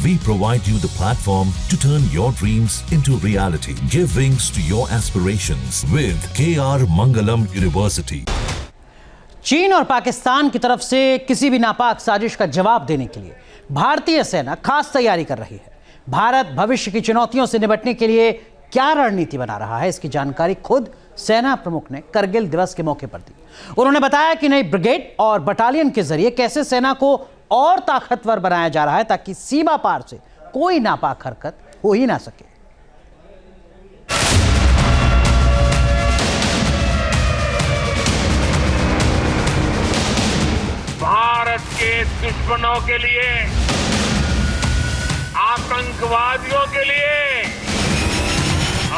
We provide you the platform to turn your dreams into reality. Give wings to your aspirations with KR Mangalam University. चीन और पाकिस्तान की तरफ से किसी भी नापाक साजिश का जवाब देने के लिए भारतीय सेना खास तैयारी कर रही है। भारत भविष्य की चुनौतियों से निपटने के लिए क्या रणनीति बना रहा है, इसकी जानकारी खुद सेना प्रमुख ने करगिल दिवस के मौके पर दी। उन्होंने बताया कि नई ब्रिगेड और बटालियन के जरिए कैसे सेना को और ताकतवर बनाया जा रहा है ताकि सीमा पार से कोई नापाक हरकत हो ही ना सके। भारत के दुश्मनों के लिए, आतंकवादियों के लिए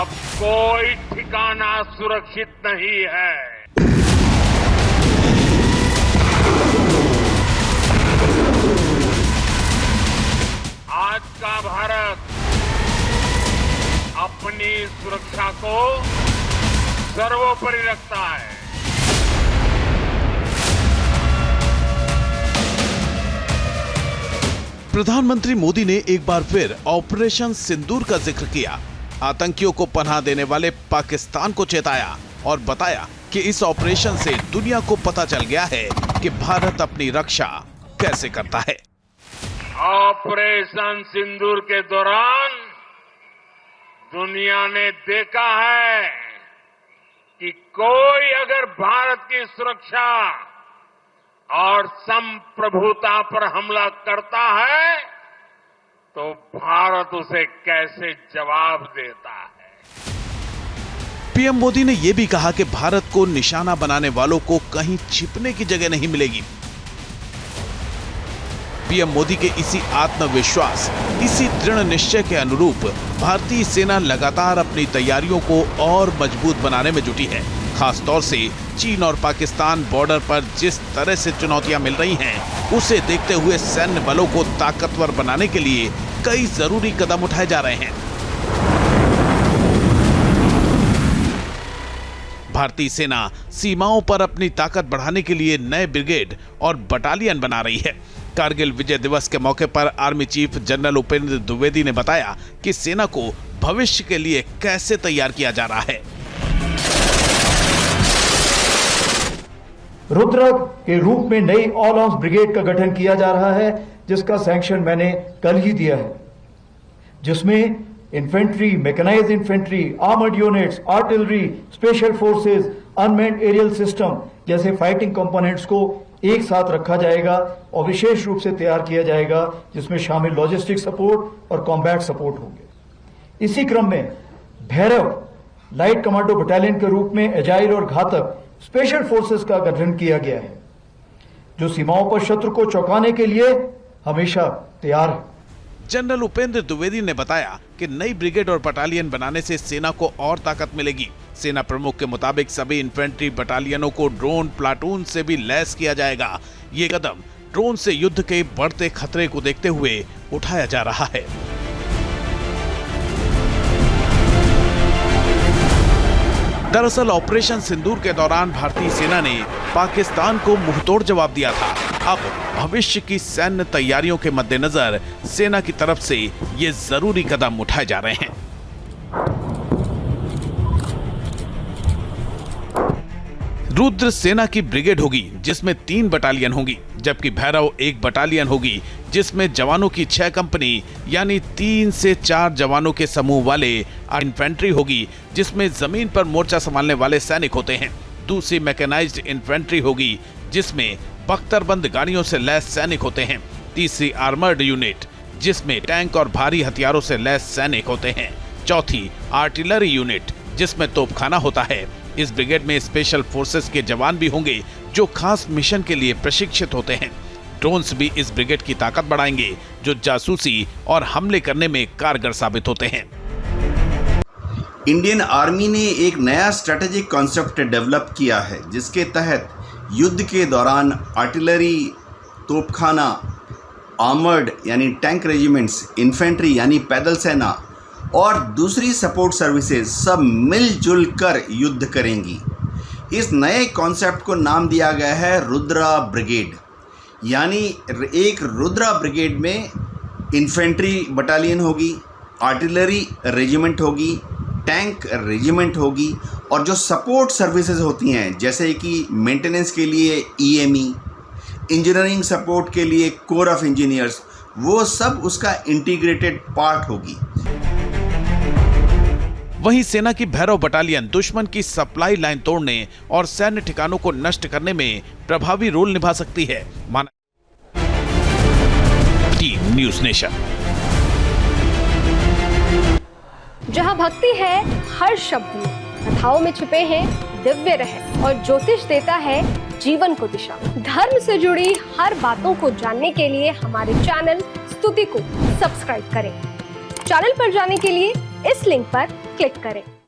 अब कोई ठिकाना सुरक्षित नहीं है। आज का भारत अपनी सुरक्षा को सर्वोपरि रखता है। प्रधानमंत्री मोदी ने एक बार फिर ऑपरेशन सिंदूर का जिक्र किया, आतंकियों को पनाह देने वाले पाकिस्तान को चेताया और बताया कि इस ऑपरेशन से दुनिया को पता चल गया है कि भारत अपनी रक्षा कैसे करता है। ऑपरेशन सिंदूर के दौरान दुनिया ने देखा है कि कोई अगर भारत की सुरक्षा और संप्रभुता पर हमला करता है तो भारत उसे कैसे जवाब देता है। पीएम मोदी ने यह भी कहा कि भारत को निशाना बनाने वालों को कहीं छिपने की जगह नहीं मिलेगी। पीएम मोदी के इसी आत्मविश्वास, इसी दृढ़ निश्चय के अनुरूप भारतीय सेना लगातार अपनी तैयारियों को और मजबूत बनाने में जुटी है। खास तौर से चीन और पाकिस्तान बॉर्डर पर जिस तरह से चुनौतियां मिल रही हैं, उसे देखते हुए सैन्य बलों को ताकतवर बनाने के लिए कई जरूरी कदम उठाए जा रहे हैं। भारतीय सेना सीमाओं पर अपनी ताकत बढ़ाने के लिए नए ब्रिगेड और बटालियन बना रही है। कारगिल विजय दिवस के मौके पर army chief general Upendra Dwivedi ने बताया कि सेना को भविष्य के लिए कैसे तैयार किया जा रहा है। रुद्र के रूप में नई ऑल आर्म्स ब्रिगेड का गठन किया जा रहा है, जिसका सैंक्शन मैंने कल ही दिया है, जिसमें infantry, mechanised infantry, armoured units, artillery, special forces, unmanned aerial system जैसे फाइटिंग कंपोनेंट्स को एक साथ रखा जाएगा और विशेष रूप से तैयार किया जाएगा, जिसमें शामिल लॉजिस्टिक सपोर्ट और कॉम्बैट सपोर्ट होंगे। इसी क्रम में भैरव लाइट कमांडो बटालियन के रूप में एजाइल और घातक स्पेशल फोर्सेस का गठन किया गया है, जो सीमाओं पर शत्रु को चौंकाने के लिए हमेशा तैयार है। जनरल उपेंद्र द्विवेदी ने बताया कि नई ब्रिगेड और बटालियन बनाने से सेना को और ताकत मिलेगी। सेना प्रमुख के मुताबिक सभी इन्फेंट्री बटालियनों को ड्रोन प्लाटून से भी लैस किया जाएगा। ये कदम ड्रोन से युद्ध के बढ़ते खतरे को देखते हुए उठाया जा रहा है। दरअसल ऑपरेशन सिंदूर के दौरान भारतीय सेना ने पाकिस्तान को मुंहतोड़ जवाब दिया था। अब भविष्य की सैन्य तैयारियों के मद्देनजर सेना की तरफ से ये जरूरी कदम उठाए जा रहे हैं। रुद्र सेना की ब्रिगेड होगी जिसमें 3 बटालियन होंगी, जबकि भैरव एक बटालियन होगी जिसमें जवानों की 6 कंपनी यानी 3 से 4 जवानों के समूह वाले इन्फेंट्री होगी, जिसमें जमीन पर मोर्चा संभालने वाले सैनिक होते हैं। दूसरी मैकेनाइज्ड इन्फेंट्री होगी जिसमें बख्तरबंद गाड़ियों से लैस सैनिक होते हैं। तीसरी आर्मर्ड यूनिट जिसमें टैंक और भारी हथियारों से लैस सैनिक होते हैं। चौथी आर्टिलरी यूनिट जिसमें तोपखाना होता है। इस ब्रिगेड में स्पेशल फोर्सेस के जवान भी होंगे जो खास मिशन के लिए प्रशिक्षित होते हैं। ड्रोन्स भी इस ब्रिगेड की ताकत बढ़ाएंगे जो जासूसी और हमले करने में कारगर साबित होते हैं। इंडियन आर्मी ने एक नया स्ट्रेटेजिक कॉन्सेप्ट डेवलप किया है, जिसके तहत युद्ध के दौरान आर्टिलरी, तोपखाना, आर्मर्ड यानी टैंक रेजिमेंट्स, इन्फेंट्री यानी पैदल सेना और दूसरी सपोर्ट सर्विसेज सब मिलजुल कर युद्ध करेंगी। इस नए कॉन्सेप्ट को नाम दिया गया है रुद्रा ब्रिगेड। यानी एक रुद्रा ब्रिगेड में इन्फेंट्री बटालियन होगी, आर्टिलरी रेजिमेंट होगी, टैंक रेजिमेंट होगी और जो सपोर्ट सर्विसेज होती हैं जैसे कि मेंटेनेंस के लिए EME, इंजीनियरिंग सपोर्ट के लिए कोर ऑफ इंजीनियर्स, वो सब उसका इंटीग्रेटेड पार्ट होगी। वहीं सेना की भैरव बटालियन दुश्मन की सप्लाई लाइन तोड़ने और सैन्य ठिकानों को नष्ट करने में प्रभावी रोल निभा सकती है। माना टीम न्यूज़ नेशन। जहां भक्ति है हर शब्द में, कथाओं में छुपे हैं दिव्य रहस्य और ज्योतिष देता है जीवन को दिशा। धर्म से जुड़ी हर बातों को जानने के लिए हमारे चैनल स्तुति को सब्सक्राइब करें। चैनल पर जाने के लिए इस लिंक पर क्लिक करें।